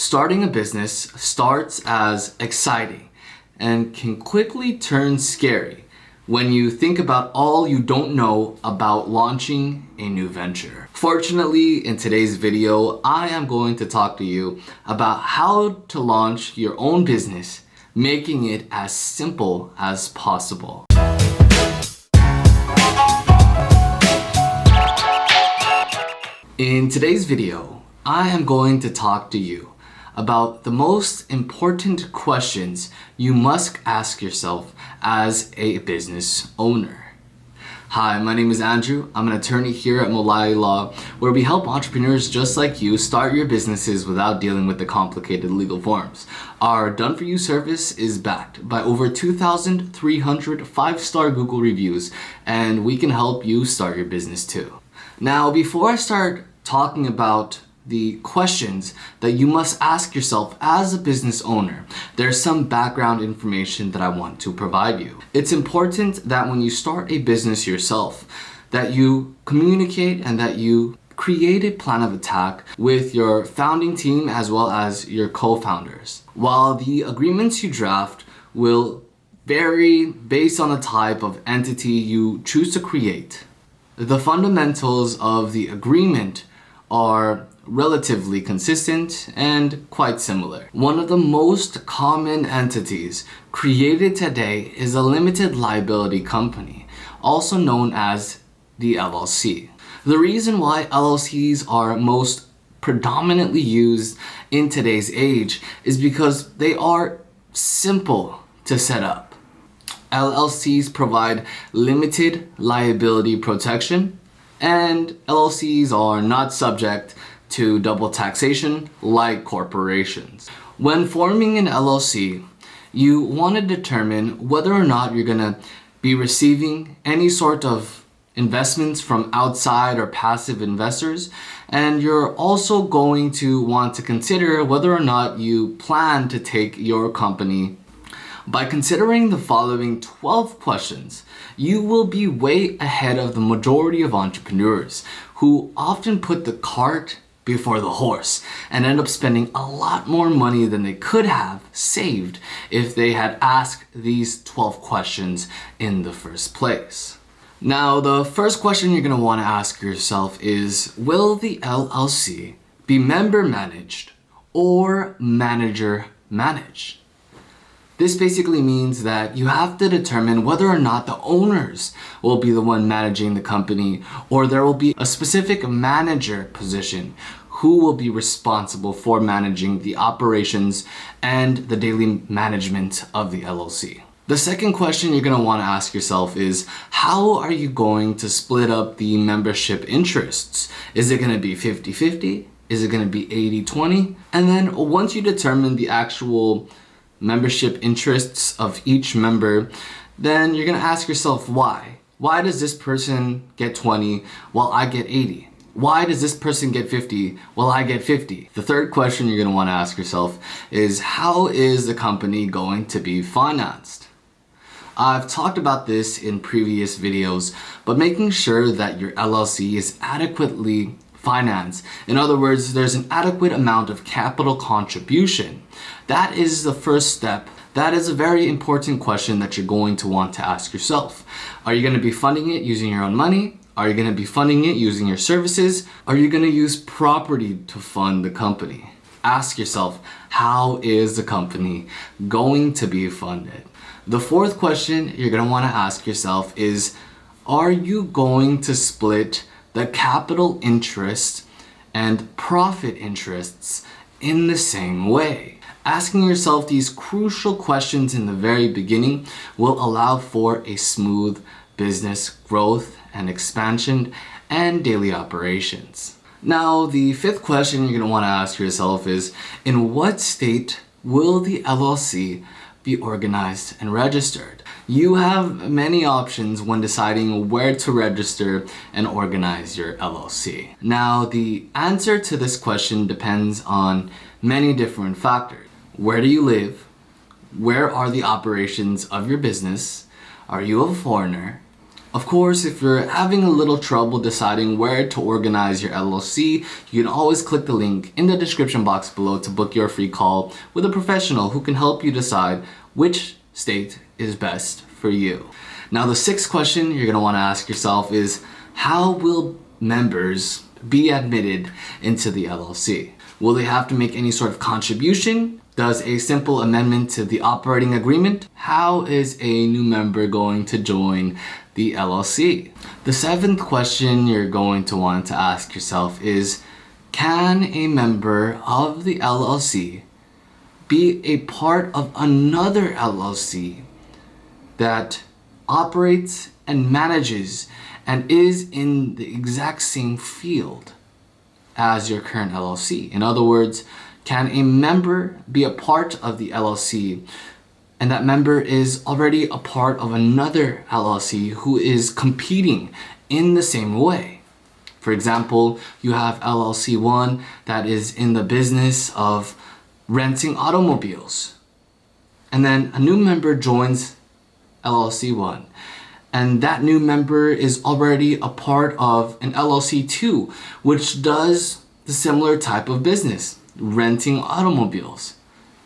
Starting a business starts as exciting and can quickly turn scary when you think about all you don't know about launching a new venture. Fortunately, in today's video, I am going to talk to you about how to launch your own business, making it as simple as possible. In today's video, I am going to talk to you about the most important questions you must ask yourself as a business owner. Hi, my name is Andrew. I'm an attorney here at Mulali Law, where we help entrepreneurs just like you start your businesses without dealing with the complicated legal forms. Our done-for-you service is backed by over 2,300 five-star Google reviews, and we can help you start your business too. Now, before I start talking about the questions that you must ask yourself as a business owner, there's some background information that I want to provide you. It's important that when you start a business yourself, that you communicate and that you create a plan of attack with your founding team as well as your co-founders. While the agreements you draft will vary based on the type of entity you choose to create, the fundamentals of the agreement are relatively consistent and quite similar. One of the most common entities created today is a limited liability company, also known as the LLC. The reason why LLCs are most predominantly used in today's age is because they are simple to set up. LLCs provide limited liability protection, and LLCs are not subject to double taxation like corporations. When forming an LLC, you want to determine whether or not you're going to be receiving any sort of investments from outside or passive investors, and you're also going to want to consider whether or not you plan to take your company. By considering the following 12 questions, you will be way ahead of the majority of entrepreneurs who often put the cart before the horse and end up spending a lot more money than they could have saved if they had asked these 12 questions in the first place. Now, the first question you're going to want to ask yourself is, will the LLC be member managed or manager managed? This basically means that you have to determine whether or not the owners will be the one managing the company, or there will be a specific manager position who will be responsible for managing the operations and the daily management of the LLC. The second question you're going to want to ask yourself is, how are you going to split up the membership interests? Is it going to be 50-50? Is it going to be 80-20? And then once you determine the actual membership interests of each member, then you're going to ask yourself why. Why does this person get 20 while I get 80? Why does this person get 50 while I get 50? The third question you're going to want to ask yourself is, how is the company going to be financed? I've talked about this in previous videos, but making sure that your LLC is adequately financed, in other words, there's an adequate amount of capital contribution, that is the first step. That is a very important question that you're going to want to ask yourself. Are you going to be funding it using your own money? Are you going to be funding it using your services? Are you going to use property to fund the company? Ask yourself, how is the company going to be funded? The fourth question you're going to want to ask yourself is, are you going to split the capital interest and profit interests in the same way? Asking yourself these crucial questions in the very beginning will allow for a smooth business growth and expansion and daily operations. Now, the fifth question you're going to want to ask yourself is, in what state will the LLC be organized and registered? You have many options when deciding where to register and organize your LLC. Now, the answer to this question depends on many different factors. Where do you live? Where are the operations of your business? Are you a foreigner? Of course, if you're having a little trouble deciding where to organize your LLC, you can always click the link in the description box below to book your free call with a professional who can help you decide which state is best for you. Now, the sixth question you're going to want to ask yourself is, how will members be admitted into the LLC? Will they have to make any sort of contribution? Does a simple amendment to the operating agreement? How is a new member going to join the LLC? The seventh question you're going to want to ask yourself is, can a member of the LLC be a part of another LLC that operates and manages and is in the exact same field as your current LLC? In other words, can a member be a part of the LLC and that member is already a part of another LLC who is competing in the same way? For example, you have LLC 1 that is in the business of renting automobiles. And then a new member joins LLC 1. And that new member is already a part of an LLC 2, which does the similar type of business, renting automobiles.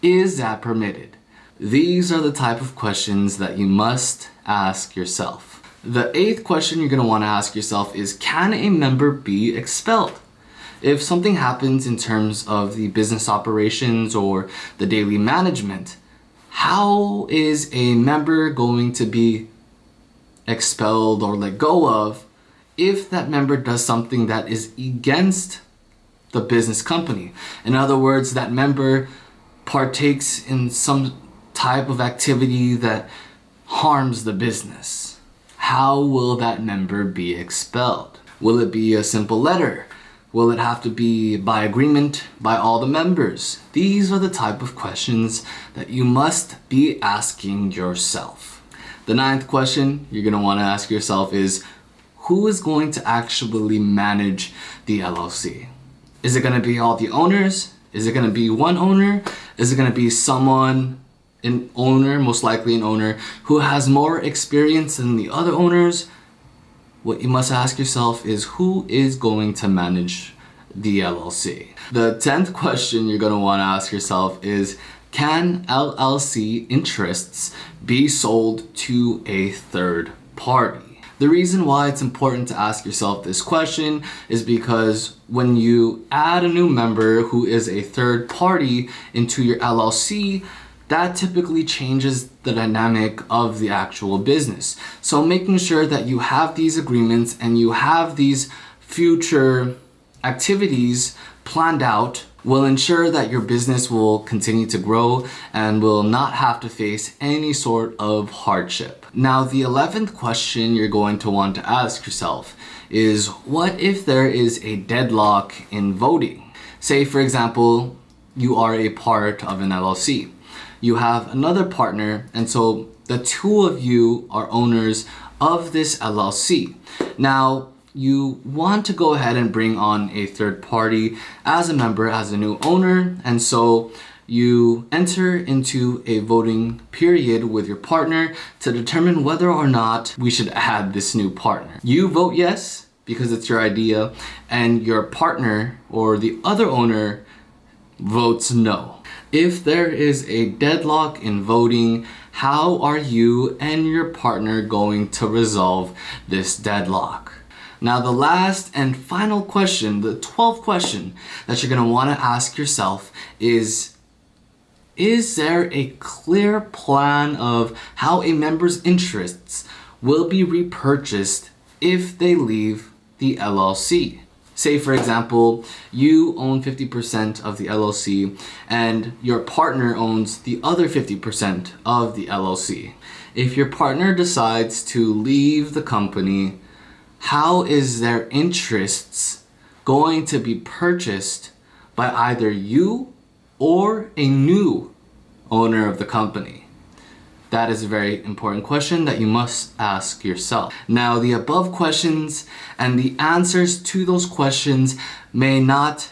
Is that permitted? These are the type of questions that you must ask yourself. The eighth question you're going to want to ask yourself is, can a member be expelled? If something happens in terms of the business operations or the daily management, how is a member going to be expelled or let go of if that member does something that is against the business company? In other words, that member partakes in some type of activity that harms the business. How will that member be expelled? Will it be a simple letter? Will it have to be by agreement by all the members? These are the type of questions that you must be asking yourself. The ninth question you're going to want to ask yourself is, who is going to actually manage the LLC? Is it going to be all the owners? Is it going to be one owner? Is it going to be someone, an owner, most likely an owner, who has more experience than the other owners? What you must ask yourself is, who is going to manage the LLC? The 10th question you're going to want to ask yourself is, can LLC interests be sold to a third party? The reason why it's important to ask yourself this question is because when you add a new member who is a third party into your LLC, that typically changes the dynamic of the actual business. So making sure that you have these agreements and you have these future activities planned out will ensure that your business will continue to grow and will not have to face any sort of hardship. Now, the 11th question you're going to want to ask yourself is, what if there is a deadlock in voting? Say, for example, you are a part of an LLC. You have another partner, and so the two of you are owners of this LLC. Now, you want to go ahead and bring on a third party as a member, as a new owner, and so you enter into a voting period with your partner to determine whether or not we should add this new partner. You vote yes because it's your idea, and your partner or the other owner votes no. If there is a deadlock in voting, how are you and your partner going to resolve this deadlock? Now, the last and final question, the 12th question that you're going to want to ask yourself is there a clear plan of how a member's interests will be repurchased if they leave the LLC? Say, for example, you own 50% of the LLC and your partner owns the other 50% of the LLC. If your partner decides to leave the company, how is their interests going to be purchased by either you or a new owner of the company? That is a very important question that you must ask yourself. Now, the above questions and the answers to those questions may not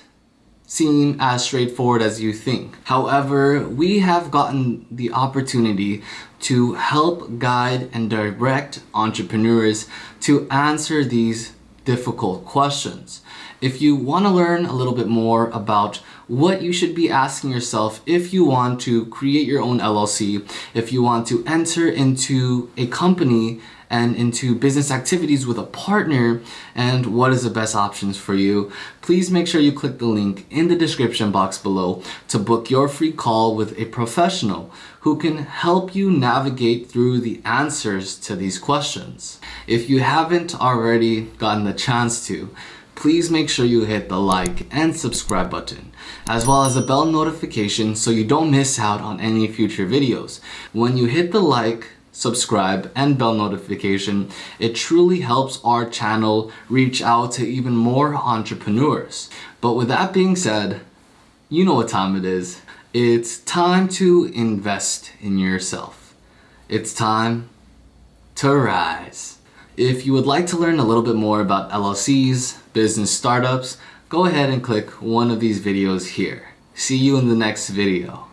seem as straightforward as you think. However, we have gotten the opportunity to help guide and direct entrepreneurs to answer these difficult questions. If you want to learn a little bit more about what you should be asking yourself if you want to create your own LLC, if you want to enter into a company and into business activities with a partner, and what is the best options for you, please make sure you click the link in the description box below to book your free call with a professional who can help you navigate through the answers to these questions. If you haven't already gotten the chance to, please make sure you hit the like and subscribe button, as well as the bell notification so you don't miss out on any future videos. When you hit the like, subscribe, and bell notification, it truly helps our channel reach out to even more entrepreneurs. But with that being said, you know what time it is. It's time to invest in yourself. It's time to rise. If you would like to learn a little bit more about LLCs, business startups, go ahead and click one of these videos here. See you in the next video.